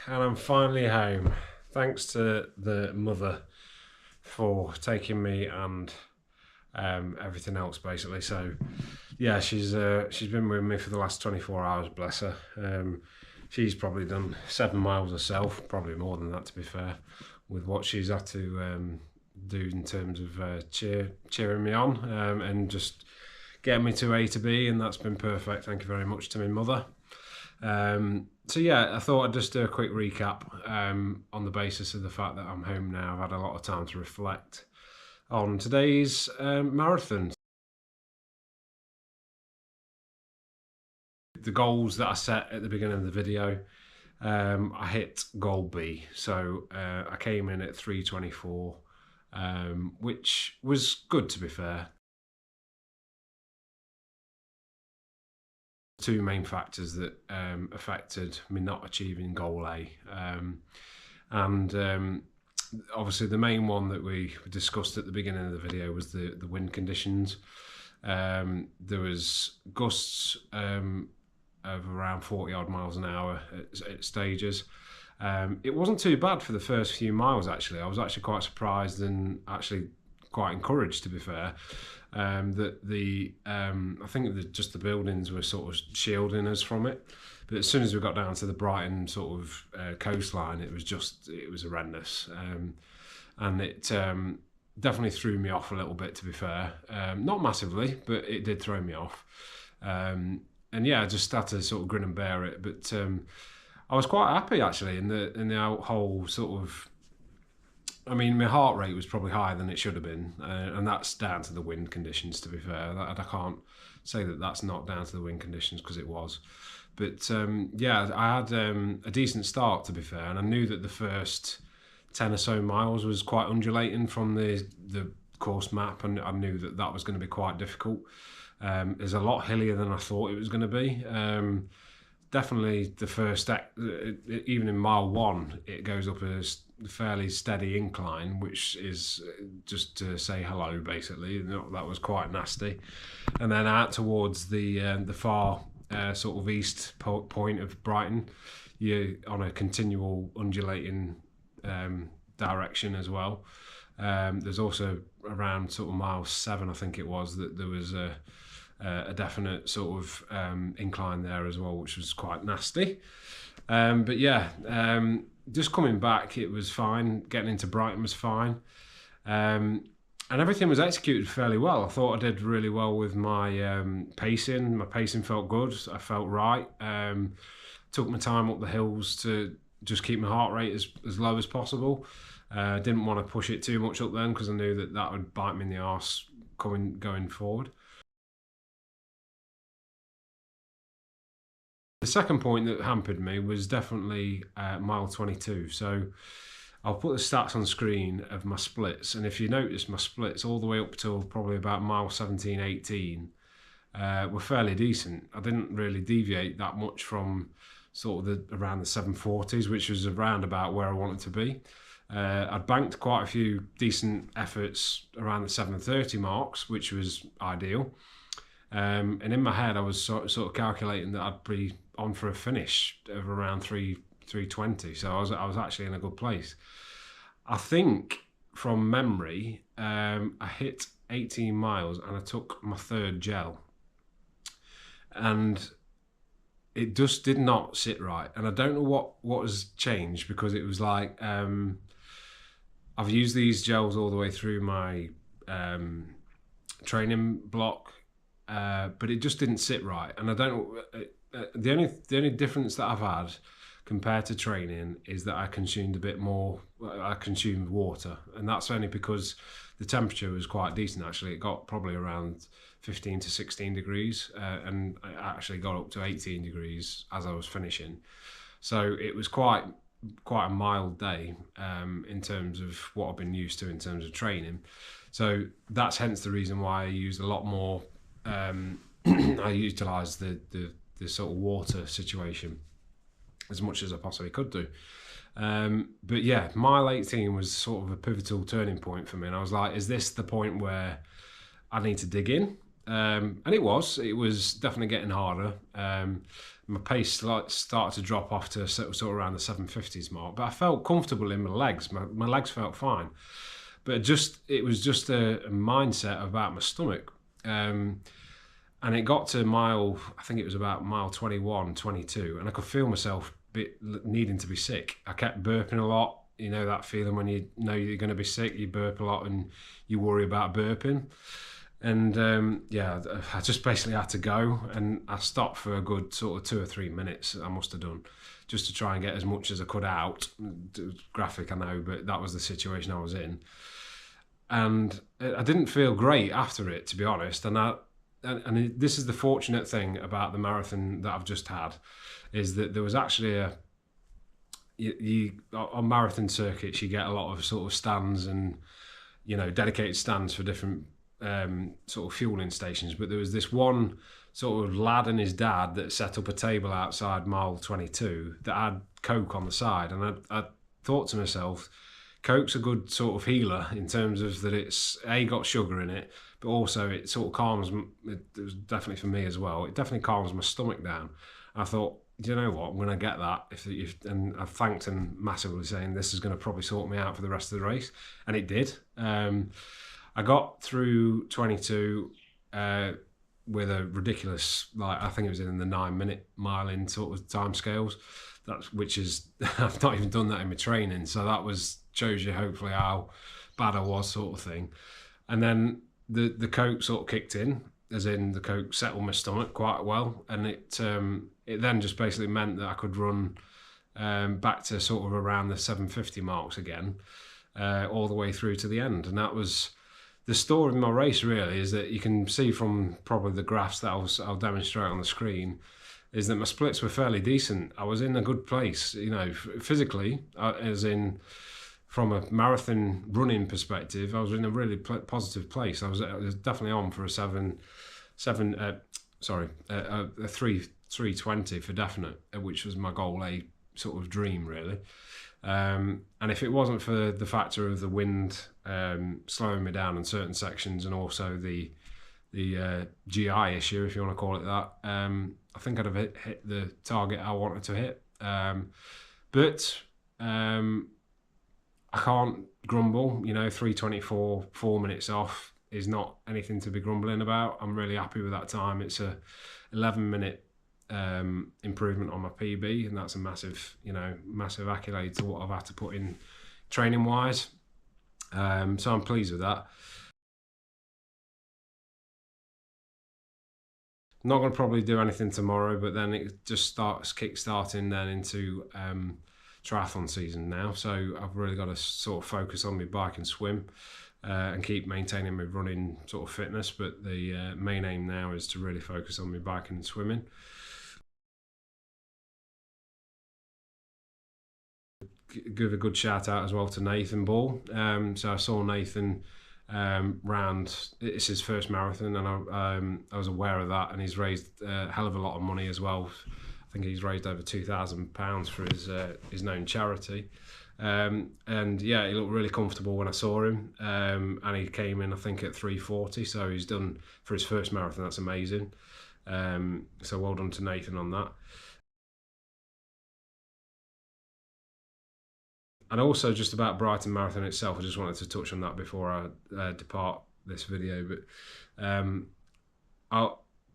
and I'm finally home. Thanks to the mother for taking me and everything else basically. So yeah, she's been with me for the last 24 hours, bless her. She's probably done 7 miles herself, probably more than that to be fair, with what she's had to do in terms of cheering me on and just getting me to A to B, and that's been perfect. Thank you very much to my mother. So yeah, I thought I'd just do a quick recap on the basis of the fact that I'm home now. I've had a lot of time to reflect on today's marathon. The goals that I set at the beginning of the video, I hit goal B. So I came in at 3:24, which was good to be fair. Two main factors that affected me not achieving goal A. And obviously the main one that we discussed at the beginning of the video was the wind conditions. There was gusts of around 40 odd miles an hour at stages. It wasn't too bad for the first few miles actually. I was actually quite surprised and actually quite encouraged, to be fair, that I think just the buildings were sort of shielding us from it. But as soon as we got down to the Brighton sort of coastline, it was horrendous, and it definitely threw me off a little bit, to be fair. Not massively, but it did throw me off. And yeah, I just had to sort of grin and bear it. But I was quite happy actually in the whole sort of. I mean, my heart rate was probably higher than it should have been, and that's down to the wind conditions, to be fair. I can't say that that's not down to the wind conditions, because it was. But yeah, I had a decent start, to be fair, and I knew that the first 10 or so miles was quite undulating from the course map, and I knew that that was going to be quite difficult. It's a lot hillier than I thought it was going to be. Definitely the first, even in mile 1, it goes up a fairly steady incline, which is just to say hello, basically. That was quite nasty. And then out towards the far sort of east point of Brighton, you're on a continual undulating direction as well. There's also around sort of mile 7, I think it was, that there was a definite sort of incline there as well, which was quite nasty. But yeah, just coming back, it was fine. Getting into Brighton was fine. And everything was executed fairly well. I thought I did really well with my pacing. My pacing felt good. I felt right. Took my time up the hills to just keep my heart rate as low as possible. Didn't want to push it too much up then, because I knew that would bite me in the arse going forward. The second point that hampered me was definitely mile 22. So I'll put the stats on screen of my splits, and if you notice, my splits all the way up till probably about mile 17, 18 were fairly decent. I didn't really deviate that much from sort of around the 740s, which was around about where I wanted to be. I'd banked quite a few decent efforts around the 730 marks, which was ideal. And in my head, I was sort of calculating that I'd be on for a finish of around 320. So I was actually in a good place. I think from memory, I hit 18 miles and I took my third gel, and it just did not sit right. And I don't know what has changed, because it was like I've used these gels all the way through my training block. But it just didn't sit right, and I don't know. The only difference that I've had compared to training is that I consumed a bit more. I consumed water, and that's only because the temperature was quite decent. Actually, it got probably around 15 to 16 degrees, and I actually got up to 18 degrees as I was finishing. So it was quite a mild day in terms of what I've been used to in terms of training. So that's hence the reason why I used a lot more. I utilised the sort of water situation as much as I possibly could do. But yeah, mile 18 was sort of a pivotal turning point for me, and I was like, is this the point where I need to dig in? And it was definitely getting harder. My pace started to drop off to sort of around the 750s mark, but I felt comfortable in my legs. My legs felt fine, but it was just a mindset about my stomach. And it got to I think it was about mile 21, 22, and I could feel myself needing to be sick. I kept burping a lot. You know that feeling when you know you're going to be sick, you burp a lot and you worry about burping. And yeah, I just basically had to go, and I stopped for a good sort of 2 or 3 minutes. I must have done, just to try and get as much as I could out. Graphic, I know, but that was the situation I was in, and I didn't feel great after it, to be honest. And this is the fortunate thing about the marathon that I've just had, is that there was actually on marathon circuits you get a lot of sort of stands and dedicated stands for different sort of fueling stations, but there was this one sort of lad and his dad that set up a table outside mile 22 that had Coke on the side, and I thought to myself, Coke's a good sort of healer in terms of that it's got sugar in it, but also it sort of calms. It was definitely for me as well. It definitely calms my stomach down. I thought, do you know what? I'm going to get that. And I thanked him massively, saying this is going to probably sort me out for the rest of the race, and it did. I got through 22 with a ridiculous, I think it was in the 9-minute mile in sort of time scales. Which is I've not even done that in my training, so that shows you hopefully how bad I was, sort of thing. And then the Coke sort of kicked in, as in the Coke settled my stomach quite well, and it then just basically meant that I could run back to sort of around the 750 marks again, all the way through to the end. And that was the story of my race, really, is that you can see from probably the graphs that I'll demonstrate on the screen, is that my splits were fairly decent. I was in a good place, physically, as in from a marathon running perspective. I was in a really positive place. I was definitely on for a 320 for definite, which was my goal, a sort of dream, really. And if it wasn't for the factor of the wind slowing me down in certain sections, and also the GI issue, if you want to call it that, I think I'd have hit the target I wanted to hit. But I can't grumble. 3:24, 4 minutes off is not anything to be grumbling about. I'm really happy with that time. It's a 11-minute improvement on my PB, and that's a massive accolade to what I've had to put in training wise. So I'm pleased with that. Not going to probably do anything tomorrow, but then it just starts kick-starting then into triathlon season now. So I've really got to sort of focus on my bike and swim and keep maintaining my running sort of fitness. But the main aim now is to really focus on my biking and swimming. Give a good shout out as well to Nathan Ball. So I saw Nathan round, it's his first marathon, and I was aware of that, and he's raised a hell of a lot of money as well. I think he's raised over £2,000 for his known charity, and yeah, he looked really comfortable when I saw him, and he came in I think at 3:40, so he's done for his first marathon. That's amazing. So well done to Nathan on that. And also just about Brighton Marathon itself, I just wanted to touch on that before I depart this video. But I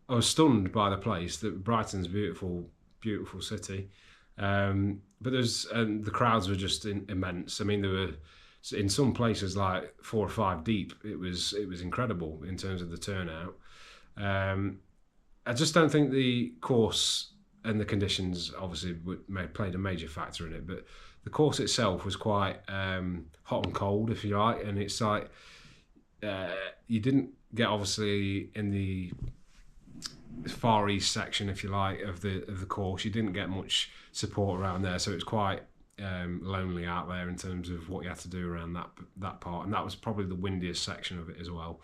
was stunned by the place. That Brighton's a beautiful, beautiful city. But the crowds were just immense. I mean, there were in some places like 4 or 5 deep. It was incredible in terms of the turnout. I just don't think the course and the conditions obviously played a major factor in it, but the course itself was quite hot and cold, if you like, and it's like you didn't get obviously in the far east section, if you like, of the course. You didn't get much support around there, so it was quite lonely out there in terms of what you had to do around that part, and that was probably the windiest section of it as well.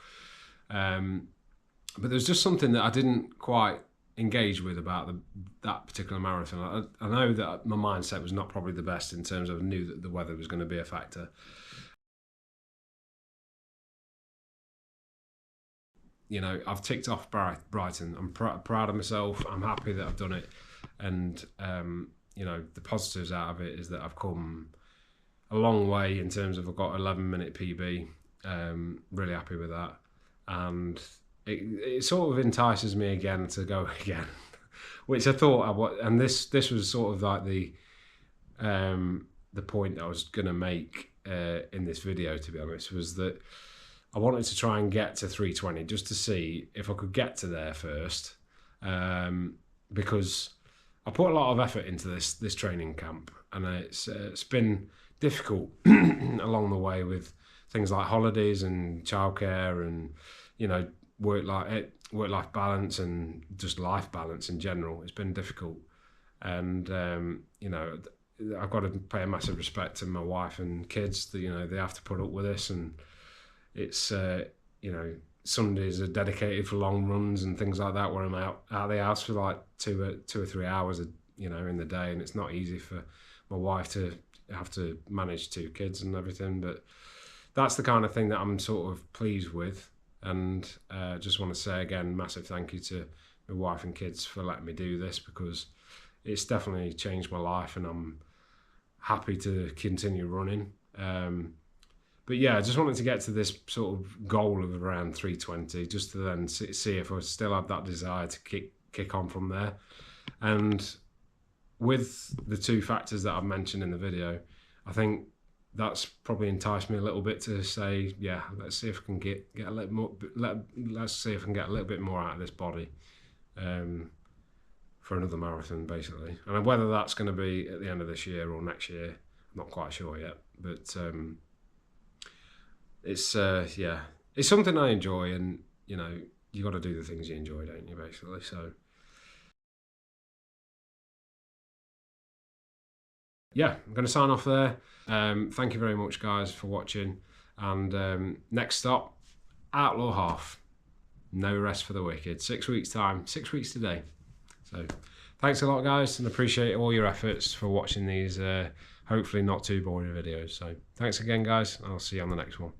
But there's just something that I didn't quite engage with about that particular marathon. I know that my mindset was not probably the best in terms of I knew that the weather was going to be a factor. I've ticked off Brighton. I'm proud of myself. I'm happy that I've done it. And you know, the positives out of it is that I've come a long way in terms of I've got 11-minute PB. Really happy with that, and it sort of entices me again to go again, which I thought and this was sort of like the point I was gonna make in this video, to be honest, was that I wanted to try and get to 320 just to see if I could get to there first, because I put a lot of effort into this training camp, and it's been difficult along the way with things like holidays and childcare and, you know, work-life balance and just life balance in general. It's been difficult, and you know, I've got to pay a massive respect to my wife and kids. That, you know, they have to put up with this, and it's you know, Sundays are dedicated for long runs and things like that, where I'm out of the house for like 2 or 3 hours, you know, in the day, and it's not easy for my wife to have to manage 2 kids and everything. But that's the kind of thing that I'm sort of pleased with, and just want to say again, massive thank you to my wife and kids for letting me do this, because it's definitely changed my life, and I'm happy to continue running. But yeah, I just wanted to get to this sort of goal of around 320, just to then see if I still have that desire to kick on from there. And with the 2 factors that I've mentioned in the video, I think that's probably enticed me a little bit to say, yeah, let's see if I can get a little more. Let's see if I can get a little bit more out of this body for another marathon, basically. And whether that's going to be at the end of this year or next year, I'm not quite sure yet. But it's yeah, it's something I enjoy, and you know, you got to do the things you enjoy, don't you? Basically, so. Yeah, I'm going to sign off there. Thank you very much, guys, for watching. And next stop, Outlaw Half. No rest for the wicked. 6 weeks' time, 6 weeks today. So thanks a lot, guys, and appreciate all your efforts for watching these hopefully not too boring videos. So thanks again, guys. I'll see you on the next one.